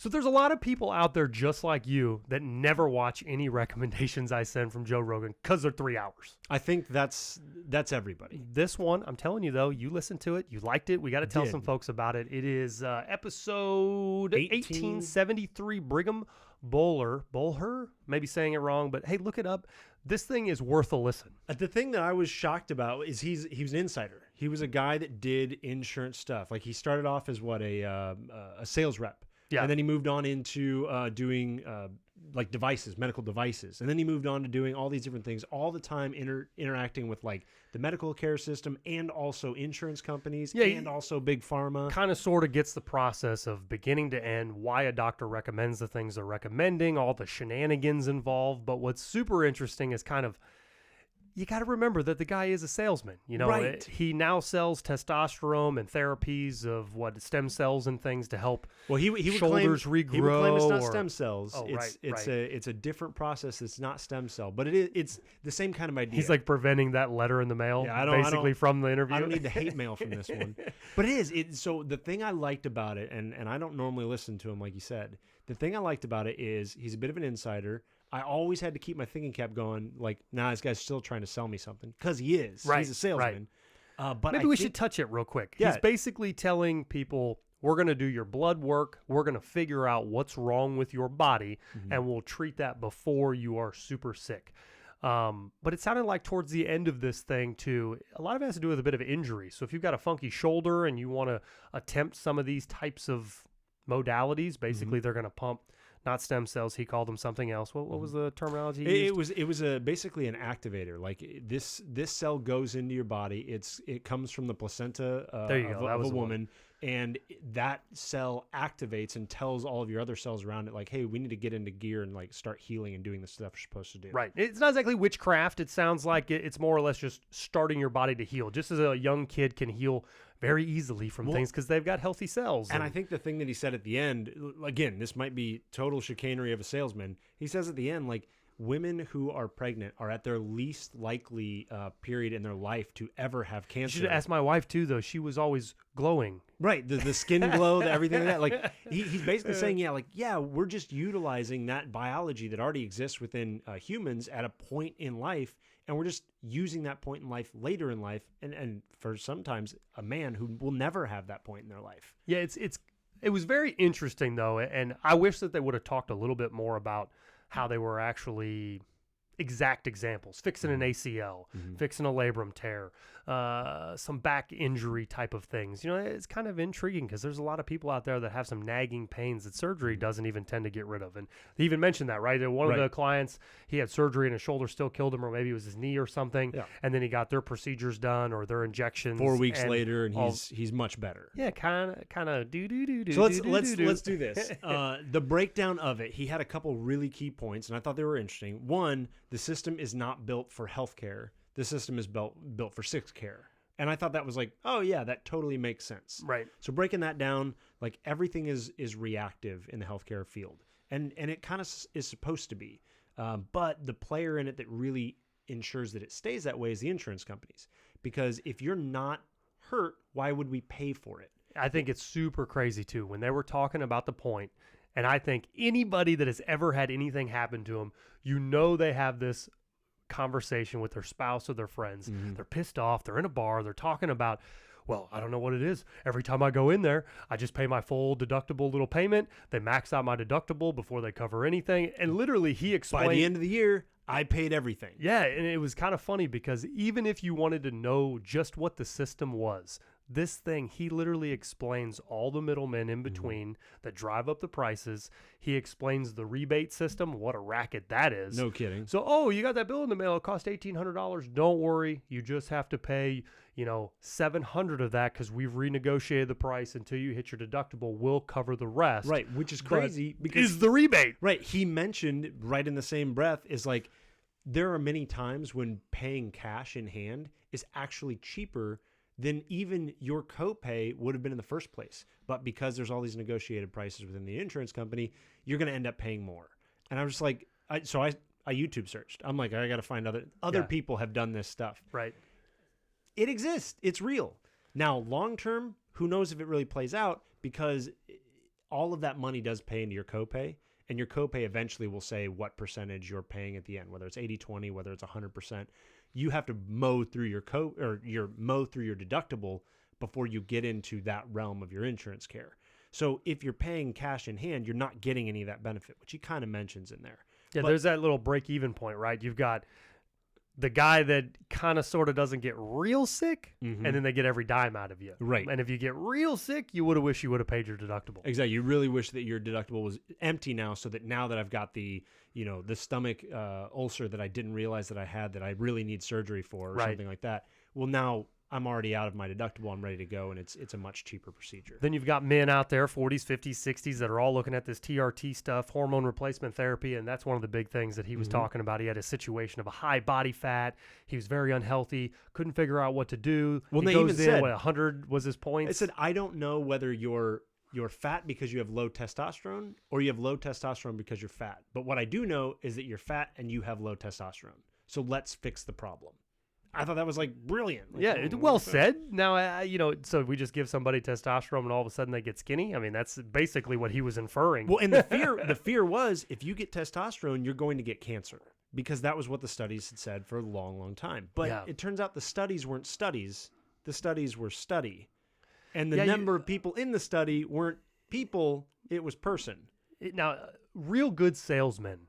So there's a lot of people out there just like you that never watch any recommendations I send from Joe Rogan because they're 3 hours. I think that's everybody. This one, I'm telling you though, you listened to it, you liked it. We got to tell some folks about it. It is episode 1873. Brigham Buhler, maybe saying it wrong, but hey, look it up. This thing is worth a listen. The thing that I was shocked about is he was an insider. He was a guy that did insurance stuff. Like he started off as a sales rep. Yeah. And then he moved on into doing like medical devices. And then he moved on to doing all these different things, all the time interacting with like the medical care system and also insurance companies and also big pharma. Kind of sort of gets the process of beginning to end, why a doctor recommends the things they're recommending, all the shenanigans involved. But what's super interesting is kind of, you got to remember that the guy is a salesman. You know, right. He now sells testosterone and therapies of stem cells and things to help he would shoulders claim, regrow. He would claim it's not stem cells. Oh, it's a different process. It's not stem cell, but it's the same kind of idea. He's like preventing that letter in the mail, from the interview. I don't need the hate mail from this one, but it is. So the thing I liked about it, and I don't normally listen to him like you said. The thing I liked about it is he's a bit of an insider. I always had to keep my thinking cap going, like, nah, this guy's still trying to sell me something. Because he is. Right, he's a salesman. Right. But maybe we should touch it real quick. Yeah. He's basically telling people, we're going to do your blood work. We're going to figure out what's wrong with your body, and we'll treat that before you are super sick. But it sounded like towards the end of this thing, too, a lot of it has to do with a bit of injury. So if you've got a funky shoulder and you want to attempt some of these types of modalities, basically they're going to pump not stem cells. He called them something else. What was the terminology he used? It was basically an activator. Like this cell goes into your body. It comes from the placenta of a woman, and that cell activates and tells all of your other cells around it, like, hey, we need to get into gear and like start healing and doing the stuff you're supposed to do. Right. It's not exactly witchcraft. It sounds like it's more or less just starting your body to heal, just as a young kid can heal very easily from things because they've got healthy cells. And I think the thing that he said at the end, again, this might be total chicanery of a salesman. He says at the end, like, women who are pregnant are at their least likely period in their life to ever have cancer. You should ask my wife too, though. She was always glowing. Right, the skin glow, everything like that. Like he's basically saying, we're just utilizing that biology that already exists within humans at a point in life, and we're just using that point in life later in life, and for sometimes a man who will never have that point in their life. Yeah, it was very interesting though, and I wish that they would have talked a little bit more about how they were actually exact examples, fixing an ACL, fixing a labrum tear, some back injury type of things. You know, it's kind of intriguing because there's a lot of people out there that have some nagging pains that surgery doesn't even tend to get rid of. And he even mentioned that, right? One of the clients, he had surgery and his shoulder still killed him, or maybe it was his knee or something. Yeah. And then he got their procedures done or their injections. 4 weeks later, and he's much better. Yeah, kind of do. So let's do this. The breakdown of it. He had a couple really key points, and I thought they were interesting. One, the system is not built for healthcare. The system is built for sick care. And I thought that was like, oh yeah, that totally makes sense. Right. So breaking that down, like everything is reactive in the healthcare field. And it kind of is supposed to be. But the player in it that really ensures that it stays that way is the insurance companies. Because if you're not hurt, why would we pay for it? I think it's super crazy too. When they were talking about the point, and I think anybody that has ever had anything happen to them, you know, they have this conversation with their spouse or their friends. They're pissed off. They're in a bar. They're talking about, well, I don't know what it is. Every time I go in there, I just pay my full deductible little payment. They max out my deductible before they cover anything. And literally he explained. By the end of the year, I paid everything. Yeah, and it was kind of funny because even if you wanted to know just what the system was, this thing, he literally explains all the middlemen in between that drive up the prices. He explains the rebate system, what a racket that is. No kidding. So, you got that bill in the mail, it cost $1,800. Don't worry, you just have to pay, $700 of that because we've renegotiated the price until you hit your deductible. We'll cover the rest. Right, which is crazy because is the rebate. Right, he mentioned right in the same breath is like there are many times when paying cash in hand is actually cheaper than even your copay would have been in the first place. But because there's all these negotiated prices within the insurance company, you're going to end up paying more. And I was just like, I YouTube searched. I'm like, I got to find other people have done this stuff. Right. It exists. It's real. Now, long term, who knows if it really plays out, because all of that money does pay into your copay, and your copay eventually will say what percentage you're paying at the end, whether it's 80-20, whether it's 100%. You have to mow through your mow through your deductible before you get into that realm of your insurance care. So if you're paying cash in hand, you're not getting any of that benefit, which he kind of mentions in there. Yeah, there's that little break-even point, right? You've got the guy that kind of sort of doesn't get real sick, and then they get every dime out of you. Right. And if you get real sick, you would have wished you would have paid your deductible. Exactly. You really wish that your deductible was empty now, so that now that I've got the stomach ulcer that I didn't realize that I had, that I really need surgery for, or something like that. Well, now I'm already out of my deductible. I'm ready to go, and it's a much cheaper procedure. Then you've got men out there, 40s, 50s, 60s, that are all looking at this TRT stuff, hormone replacement therapy, and that's one of the big things that he was talking about. He had a situation of a high body fat. He was very unhealthy, couldn't figure out what to do. Well, he they goes even in, said, 100 was his points. I said, I don't know whether you're fat because you have low testosterone, or you have low testosterone because you're fat. But what I do know is that you're fat and you have low testosterone. So let's fix the problem. I thought that was like brilliant. Like, yeah, well said. Now, so we just give somebody testosterone and all of a sudden they get skinny. I mean, that's basically what he was inferring. Well, and the fear was, if you get testosterone, you're going to get cancer, because that was what the studies had said for a long, long time. But it turns out the studies weren't studies. The studies were study. And the number of people in the study weren't people, it was person. Now, real good salesmen,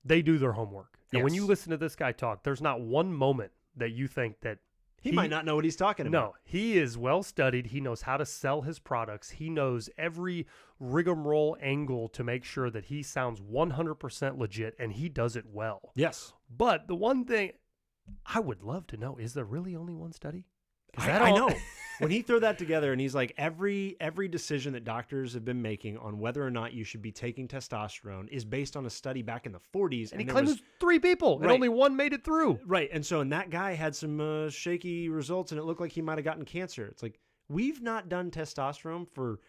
they do their homework. And when you listen to this guy talk, there's not one moment that you think that he might not know what he's talking about. No, he is well studied. He knows how to sell his products. He knows every rigmarole angle to make sure that he sounds 100% legit, and he does it well. Yes. But the one thing I would love to know, is there really only one study? I know. When he threw that together and he's like, every decision that doctors have been making on whether or not you should be taking testosterone is based on a study back in the 40s. And he claimed it was 3 people, and only one made it through. Right. And so, and that guy had some shaky results, and it looked like he might have gotten cancer. It's like, we've not done testosterone for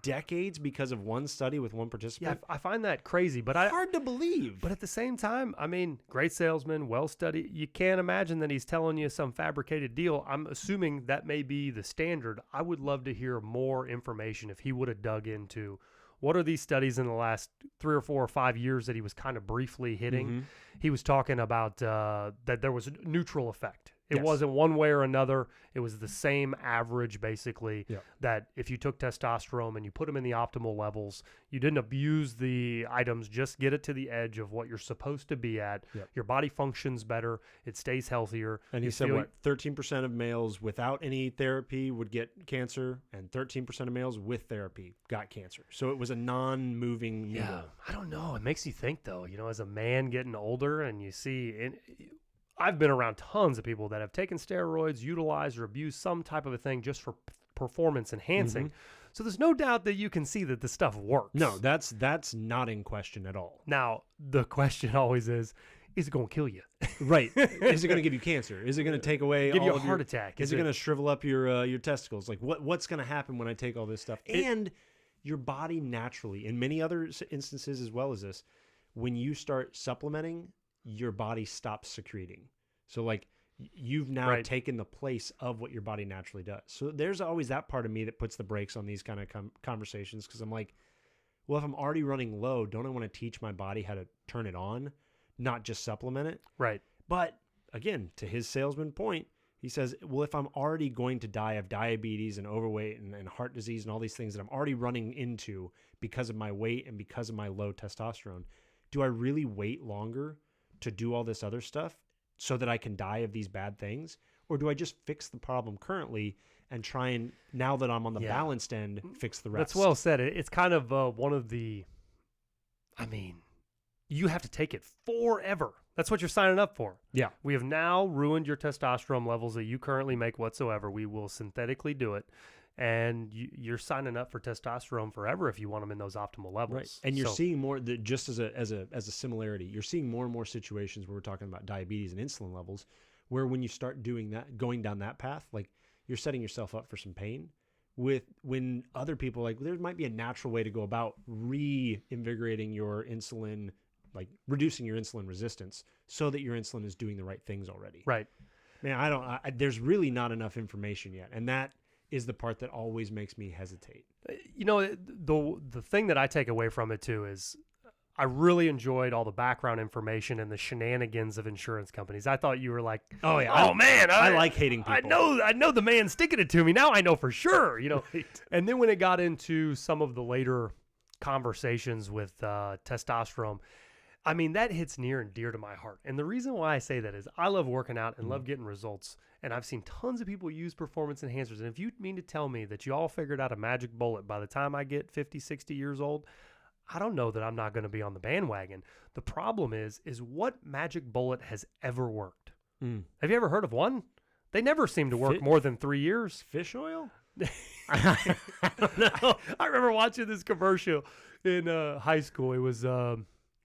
decades because of one study with one participant. Yeah, I find that crazy, but hard to believe. But at the same time, I mean, great salesman, well studied. You can't imagine that he's telling you some fabricated deal. I'm assuming that may be the standard. I would love to hear more information if he would have dug into what are these studies in the last 3 or 4 or 5 years that he was kind of briefly hitting. He was talking about that there was a neutral effect. It wasn't one way or another. It was the same average, basically, that if you took testosterone and you put them in the optimal levels, you didn't abuse the items, just get it to the edge of what you're supposed to be at. Your body functions better. It stays healthier. And he said, 13% of males without any therapy would get cancer, and 13% of males with therapy got cancer. So it was a non-moving needle. Yeah, I don't know. It makes you think, though, as a man getting older, and you see... I've been around tons of people that have taken steroids, utilized or abused some type of a thing just for performance enhancing. So there's no doubt that you can see that the stuff works. No, that's not in question at all. Now, the question always is it going to kill you? Right. Is it going to give you cancer? Is it going to take away give you a heart attack? Is it going to shrivel up your testicles? Like what's going to happen when I take all this stuff? And your body naturally, in many other instances as well as this, when you start supplementing, your body stops secreting. So like you've now taken the place of what your body naturally does. So there's always that part of me that puts the brakes on these kind of conversations, because I'm like, well, if I'm already running low, don't I want to teach my body how to turn it on, not just supplement it? Right. But again, to his salesman point, he says, well, if I'm already going to die of diabetes and overweight and heart disease and all these things that I'm already running into because of my weight and because of my low testosterone, do I really wait longer to do all this other stuff so that I can die of these bad things? Or do I just fix the problem currently and try and, now that I'm on the balanced end, fix the rest? That's well said. It's kind of one of the, you have to take it forever. That's what you're signing up for. Yeah. We have now ruined your testosterone levels that you currently make whatsoever. We will synthetically do it. And you're signing up for testosterone forever if you want them in those optimal levels. Right. And you're seeing more, just as a similarity, you're seeing more and more situations where we're talking about diabetes and insulin levels, where when you start doing that, going down that path, like you're setting yourself up for some pain. When other people, like, there might be a natural way to go about reinvigorating your insulin, like reducing your insulin resistance so that your insulin is doing the right things already. Right. Man, there's really not enough information yet. And that is the part that always makes me hesitate. You know, the thing that I take away from it too is I really enjoyed all the background information and the shenanigans of insurance companies. I thought you were like, oh yeah, man, I like hating people. I know the man sticking it to me. Now I know for sure, you know. Right. And then when it got into some of the later conversations with testosterone, I mean, that hits near and dear to my heart. And the reason why I say that is I love working out and love getting results. And I've seen tons of people use performance enhancers. And if you mean to tell me that you all figured out a magic bullet by the time I get 50, 60 years old, I don't know that I'm not going to be on the bandwagon. The problem is what magic bullet has ever worked? Have you ever heard of one? They never seem to work more than 3 years. Fish oil? I don't know. I remember watching this commercial in high school. It was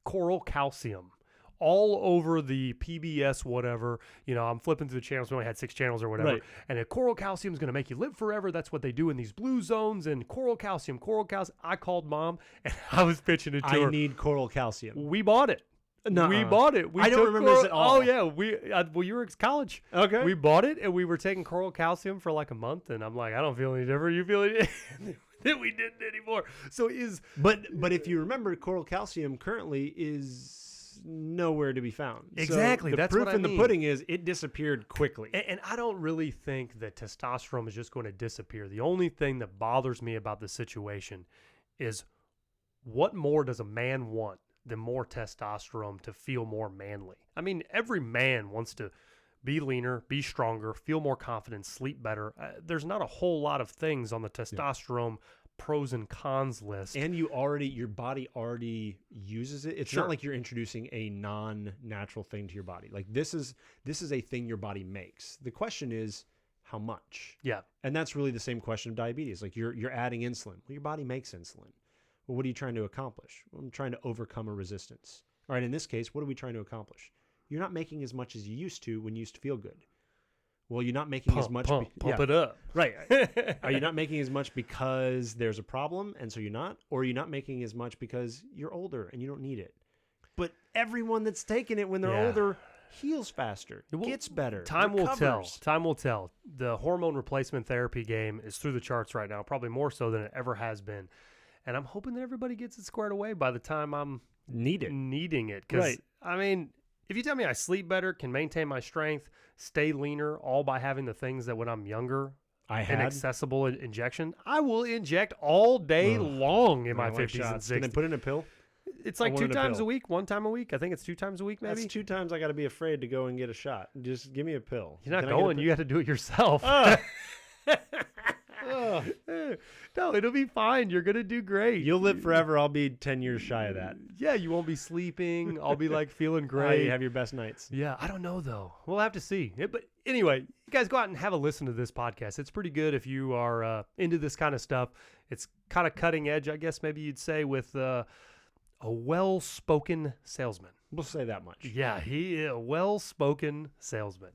coral calcium all over the PBS whatever. You know, I'm flipping through the channels. We only had 6 channels or whatever. Right. And coral calcium is going to make you live forever. That's what they do in these blue zones. And coral calcium. I called Mom and I was pitching it to her. I need coral calcium. We bought it. Nuh-uh. We bought it. I don't remember this at all. Oh yeah, well, you were in college. Okay. We bought it and we were taking coral calcium for like a month, and I'm like, I don't feel any different. You feel any? Then we didn't anymore. So but if you remember, coral calcium currently is nowhere to be found. Exactly. So the That's proof what I in mean. the pudding is it disappeared quickly. And I don't really think that testosterone is just going to disappear. The only thing that bothers me about the situation is what more does a man want than more testosterone to feel more manly? I mean, every man wants to be leaner, be stronger, feel more confident, sleep better. There's not a whole lot of things on the testosterone pros and cons list. And your body already uses it. It's not like you're introducing a non-natural thing to your body. Like this is a thing your body makes. The question is how much? Yeah. And that's really the same question of diabetes. Like you're adding insulin. Well, your body makes insulin. Well, what are you trying to accomplish? Well, I'm trying to overcome a resistance. All right, in this case, what are we trying to accomplish? You're not making as much as you used to when you used to feel good. Well, you're not making as much. Pump it up. Right. Are you not making as much because there's a problem and so you're not? Or are you not making as much because you're older and you don't need it? But everyone that's taking it when they're older heals faster, gets better. Time will tell. Time will tell. The hormone replacement therapy game is through the charts right now, probably more so than it ever has been. And I'm hoping that everybody gets it squared away by the time I'm needing it. Because, I mean, if you tell me I sleep better, can maintain my strength, stay leaner, all by having the things that when I'm younger, an accessible injection, I will inject all day long in my 50s and 60s. Can they put in a pill? It's like 2 times a week, 1 time a week. I think it's 2 times a week, maybe. That's 2 times I got to be afraid to go and get a shot. Just give me a pill. You're not going. You got to do it yourself. No, it'll be fine. You're going to do great. You'll live forever. I'll be 10 years shy of that. Yeah, you won't be sleeping. I'll be like feeling great. You have your best nights. Yeah, I don't know though. We'll have to see. But anyway, you guys go out and have a listen to this podcast. It's pretty good if you are into this kind of stuff. It's kind of cutting edge, I guess maybe you'd say, with a well-spoken salesman. We'll say that much. Yeah, he is a well-spoken salesman.